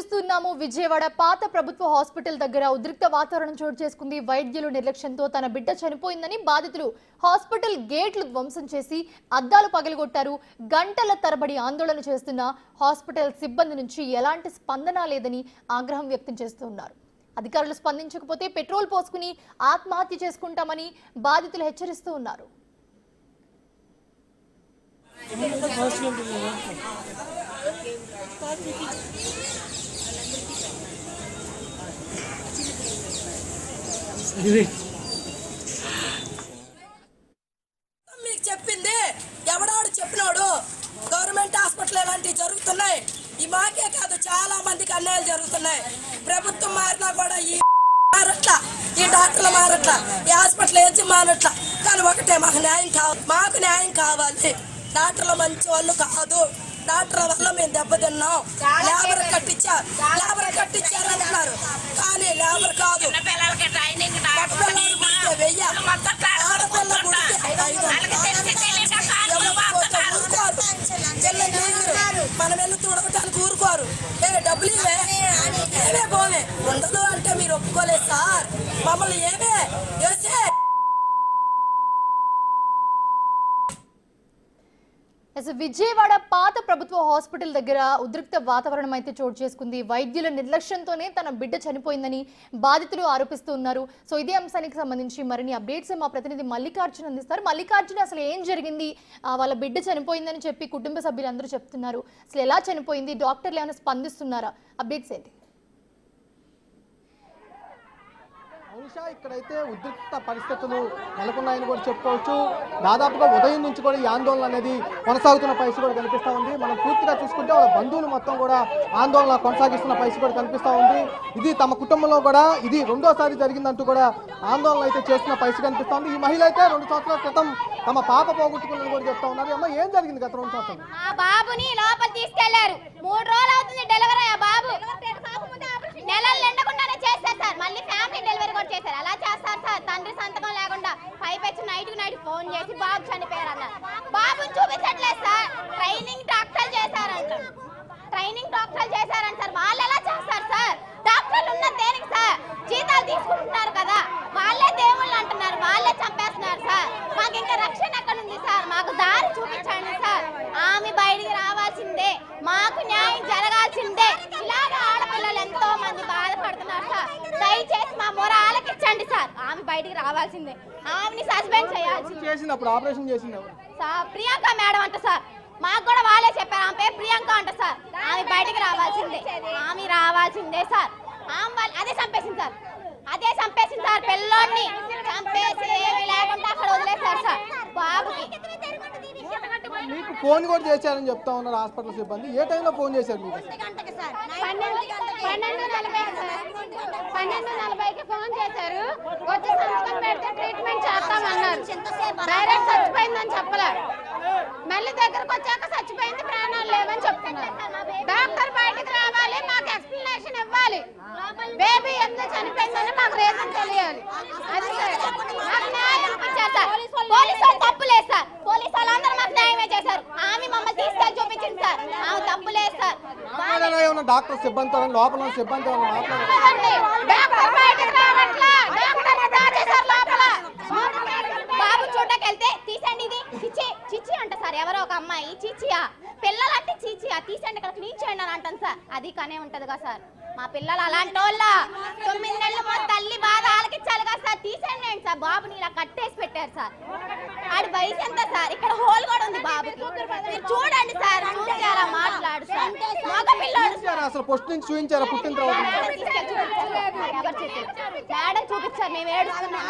చూస్తున్నాము విజయవాడ పాత ప్రభుత్వ హాస్పిటల్ దగ్గర ఉద్రిక్త వాతావరణం చోటు చేసుకుంది. వైద్యులు నిర్లక్ష్యంతో తన బిడ్డ చనిపోయిందని బాధితులు హాస్పిటల్ గేట్లు ధ్వంసం చేసి అద్దాలు పగలగొట్టారు. గంటల తరబడి ఆందోళన చేస్తున్న హాస్పిటల్ సిబ్బంది నుంచి ఎలాంటి స్పందన లేదని ఆగ్రహం వ్యక్తం చేస్తున్నారు. అధికారులు స్పందించకపోతే పెట్రోల్ పోసుకుని ఆత్మహత్య చేసుకుంటామని బాధితులు హెచ్చరిస్తూ ఉన్నారు. మీకు చెప్పింది ఎవడాడు చెప్పినాడు. గవర్నమెంట్ హాస్పిటల్ ఇలాంటివి జరుగుతున్నాయి. ఈ మాకే కాదు చాలా మందికి అన్యాయాలు జరుగుతున్నాయి. ప్రభుత్వం మారినా కూడా ఈ మారట్లా, ఈ డాక్టర్లు మారట్లా, ఈ హాస్పిటల్ ఏది మారట్లా. కానీ ఒకటే మాకు న్యాయం కావాలి. డాక్టర్లు మంచి వాళ్ళు కాదు. డాక్టర్ల వల్ల మేము దెబ్బతిన్నాం. లేబర్ కట్టించారంటున్నారు కానీ లేబర్ కాదు. మనం వెళ్ళి చూడటానికి ఊరుకోరు. డబ్బులు ఏమే పోమే ఉండదు అంటే మీరు ఒప్పుకోలేదు సార్. మమ్మల్ని ఏమే చేసే విజయవాడ పాత ప్రభుత్వ హాస్పిటల్ దగ్గర ఉద్రిక్త వాతావరణం అయితే చోటు చేసుకుంది. వైద్యుల నిర్లక్ష్యంతోనే తన బిడ్డ చనిపోయిందని బాధితులు ఆరోపిస్తూ ఉన్నారు. సో ఇదే అంశానికి సంబంధించి మరిన్ని అప్డేట్స్ మా ప్రతినిధి మల్లికార్జున్ అందిస్తారు. మల్లికార్జున్, అసలు ఏం జరిగింది? వాళ్ళ బిడ్డ చనిపోయిందని చెప్పి కుటుంబ సభ్యులందరూ చెప్తున్నారు. అసలు ఎలా చనిపోయింది? డాక్టర్లు ఏమైనా స్పందిస్తున్నారా? అప్డేట్స్ ఏంటి? బహుశా ఇక్కడైతే ఉద్రిక్త పరిస్థితులు నెలకొన్నాయని కూడా చెప్పుకోవచ్చు. దాదాపుగా ఉదయం నుంచి కూడా ఈ ఆందోళన అనేది కొనసాగుతున్న పరిస్థితి కూడా కనిపిస్తూ ఉంది. మనం పూర్తిగా చూసుకుంటే వాళ్ళ బంధువులు మొత్తం కూడా ఆందోళన కొనసాగిస్తున్న పరిస్థితి కూడా కనిపిస్తూ ఉంది. ఇది తమ కుటుంబంలో కూడా ఇది రెండోసారి జరిగిందంటూ కూడా ఆందోళన అయితే చేస్తున్న పరిస్థితి కనిపిస్తూ ఉంది. ఈ మహిళ అయితే 2 సంవత్సరాల క్రితం తమ పాప పోగొట్టుకున్నది కూడా చెప్తా ఉన్నారు. అమ్మ, ఏం జరిగింది గత 2 సంవత్సరాలు? ఆ బాబుని లోపల తీసుకెళ్లారు. 3 రోజులు అవుతుంది డెలివరీ. ఆ బాబు నెలలు నిండకుండానే చేస్తారు సార్. మళ్ళీ ఫ్యామిలీ డెలివరీ కూడా చేశారు. అలా చేస్తారు సార్, తండ్రి సంతకం లేకుండా. పైపెచ్చి నైట్ ఫోన్ చేసి బాబు చనిపోయారు అన్నారు. బాబుని చూపించట్లేదు సార్. ట్రైనింగ్ డాక్టర్లు చేశారంట సార్. వాళ్ళు ఎలా చేస్తారు సార్? డాక్టర్లు ఉన్నది దేనికి సార్? జీతాలు తీసుకుంటున్నారు కదా, వాళ్ళే దేవుళ్ళు అంటున్నారు, వాళ్ళే చంపేస్తున్నారు సార్. మాకు ఇంకా రక్షణ ఎక్కడ ఉంది సార్? మాకు దారి చూపించండి సార్. ఆమె బయటికి రావాల్సిందే, మాకు న్యాయం జరగాల్సిందే. ఇలాగ ఆడపిల్లలు ఎంతో మంది బాధపడుతున్నారు సార్. దయచేసి మా మొర ఆలకించండి సార్. ఆమె బయటికి రావాల్సిందే. ఆమెని సస్పెండ్ చేయాల్సిందే. ఆపరేషన్ చేసింది సార్ ప్రియాంక మేడం అంట సార్. మాకు కూడా వాళ్ళే చెప్పారు. ఆమె పేరు ప్రియాంక అంట సార్. ఆమె బయటికి రావాల్సిందే సార్. ఆమె అదే చంపేసింది సార్. పిల్లోడిని చంపేసి ఏమీ లేకుండా అక్కడ వదిలేశారు సార్. బాబుకి మీకు ఫోన్ కూడా చేశారని చెప్తా ఉన్నారు హాస్పిటల్ సిబ్బంది. ఏ టైంలో ఫోన్ చేశారు మీకు? 12:40కి ఫోన్ చేశారు. వచ్చి సంతకం పెడితే ట్రీట్మెంట్ చేస్తామన్నారు. డైరెక్ట్ చచ్చిపోయిందని చెప్పలేదు. మళ్ళీ దగ్గరకు వచ్చాక చచ్చిపోయింది, ప్రాణాలు లేవని చెప్తున్నారు. డాక్టర్ బయటకు రావాలి, మాకు ఎక్స్ప్లెనేషన్ ఇవ్వాలి. బేబీ ఎందుకు చనిపోయిందని మాకు రీజన్ తెలియాలి. అది మాకు న్యాయం ఇచ్చారు సార్. పోలీసు వాళ్ళు తప్పు లేదు సార్. పోలీసు వాళ్ళందరూ మాకు న్యాయమే చేశారు. ఆమె మమ్మల్ని తీసుకెళ్ళి చూపించింది సార్. ఆమె తప్పు లేదు సార్. డాక్టర్ సిబ్బంది లోపల సిబ్బంది డాక్టర్ బయటకు రావట్లా. బాబు చూడకెళ్తే తీసండి, ఇది చిచ్చి అంట సార్. ఎవరో ఒక అమ్మాయి చిచ్చియా, పిల్లలంటే చిచ్చియా, తీసండి ఇక్కడ క్లీన్ చేయండి అని అంటాను సార్. అది కనే ఉంటది కదా సార్. మా పిల్లలు అలాంటి వాళ్ళ 9 నెలలు మా తల్లి బాధ ఆలకించాలి కదా సార్. తీసేయండి ఏంటి సార్? బాబుని ఇలా కట్టేసి పెట్టారు సార్. ఆడి వయసు ఎంత సార్? ఇక్కడ హోల్ కూడా ఉంది బాబుకి. మీరు చూడండి సార్, చూసి అలా మాట్లాడు సార్. మగ పిల్లాడు అసలు ఫస్ట్ నుంచి చూపించారా? పుట్టిన తర్వాత మేడం చూపించారు. మేము ఏడుస్తున్నాం.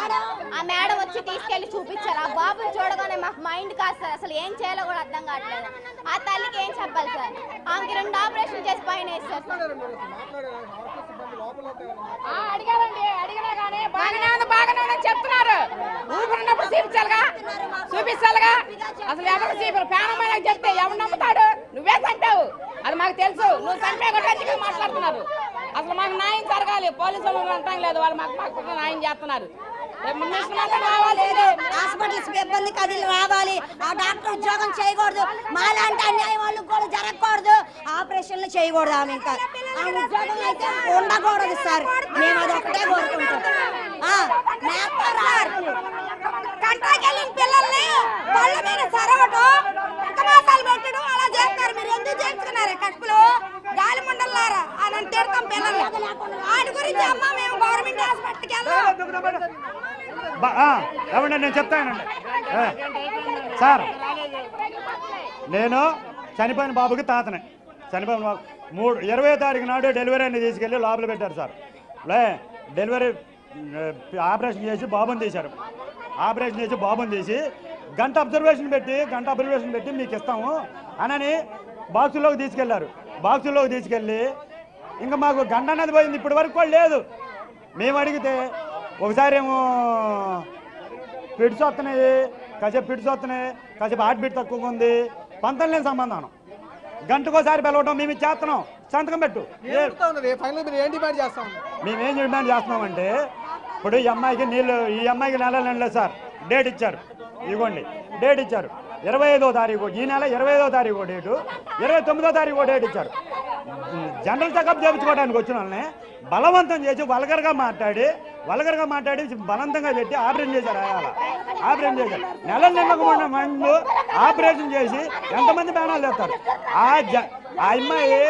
ఆ మేడం వచ్చి తీసుకెళ్లి చూపించారు. ఆ బాబుని చూడగానే మాకు మైండ్ కాదు సార్. అసలు ఏం చేయాలో కూడా అర్థం కావట్లేదు. ఆ తల్లికి ఏం చెప్పాలి సార్? ఆమెకి 2 ఆపరేషన్ చేసి పైన వేస్తారు సార్. అడిగినా కానీ బాగానే చెప్తున్నారు. ఊపిరినప్పుడు చూపించాలిగా. అసలు ఎవరు చూపారు? ప్రాణమైన చెప్తే ఎవరు నమ్ముతాడు? నువ్వే చంపావు, అది మాకు తెలుసు. నువ్వు చంపే కూడా మాట్లాడుతున్నారు. అసలు మాకు న్యాయం జరగాలి. పోలీసులు అంటాం లేదు, వాళ్ళు మాకు న్యాయం చేస్తున్నారు. హాస్పిటల్ సిబ్బంది కదిలి రావాలి. ఆ డాక్టర్ ఉద్యోగం చేయకూడదు. మాలాంటి అన్యాయం వాళ్ళకి కూడా జరగకూడదు. ఆపరేషన్లు చేయకూడదు. ఆమె ఇంకా ఆ ఉద్యోగం అయితే ఉండకూడదు సార్. మేము అది ఒకటే కోరుకుంటాం. కంట్రోకి వెళ్ళిన పిల్లల్ని పళ్ళ మీద సరవటం, మాసాలు పెట్టడం అలా చేస్తారు. మీరు ఎందుకు చేస్తున్నారు కడుపులో గాలి ముండలారా అని తిడతాం పిల్లలు. వాటి గురించి అమ్మ మేము గవర్నమెంట్ హాస్పిటల్కి వెళ్తాం. ఏమండి నేను చెప్తానండి సార్, నేను చనిపోయిన బాబుకి తాతనే. చనిపోయిన బాబు 20వ తారీఖు నాడు డెలివరీ అని తీసుకెళ్ళి లోపల పెట్టారు సార్. డెలివరీ ఆపరేషన్ చేసి బాబుని తీశారు. ఆపరేషన్ చేసి బాబుని తీసి గంట అబ్జర్వేషన్ పెట్టి మీకు ఇస్తాము అని బాక్సుల్లోకి తీసుకెళ్లారు. బాక్సుల్లోకి తీసుకెళ్ళి ఇంకా మాకు గంట అన్నది పోయింది, ఇప్పటి వరకు కూడా లేదు. మేము అడిగితే ఒకసారి ఏమో పిడ్స్ వస్తున్నాయి, కాసేపు హార్ట్ బీట్ తక్కువగా ఉంది, పంతం లేని సంబంధం. గంటకోసారి పిలవటం, మేము చేస్తున్నాం, సంతకం పెట్టు. మేమేం డిమాండ్ చేస్తున్నామంటే, ఇప్పుడు ఈ అమ్మాయికి నెల లేదు సార్, డేట్ ఇచ్చారు. ఇదిగోండి డేట్ ఇచ్చారు 25వ తారీఖు, ఈ నెల 25వ తారీఖు డేటు, 29వ తారీఖు డేట్ ఇచ్చారు. జనరల్ చెకప్ చేయించుకోవడానికి వచ్చిన వాళ్ళని బలవంతం చేసి వల్గర్గా మాట్లాడి బలవంతంగా పెట్టి ఆపరేషన్ చేశారు. ఆపరేషన్ చేశారు. నెల నిండకుండా మందు ఆపరేషన్ చేసి ఎంతమంది ప్రాణాలు తెస్తారు. ఆ అమ్మాయి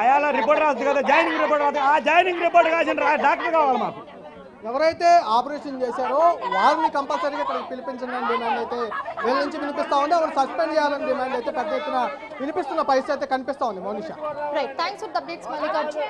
అయాల రిపోర్ట్ రాస్తుంది కదా, జాయినింగ్ రిపోర్ట్ రాస్తుంది. ఆ జాయినింగ్ రిపోర్ట్ కాసిన డాక్టర్ కావాలి మాకు. ఎవరైతే ఆపరేషన్ చేశారో వారిని కంపల్సరీగా ఇక్కడ పిలిపించండి డిమాండ్ అయితే వీళ్ళ నుంచి వినిపిస్తా ఉంది. వాళ్ళు సస్పెండ్ చేయాలని డిమాండ్ అయితే పెద్ద ఎత్తున వినిపిస్తున్న పరిస్థితి అయితే కనిపిస్తా ఉంది. Mounisha, right, thanks for the updates Mallikarjun.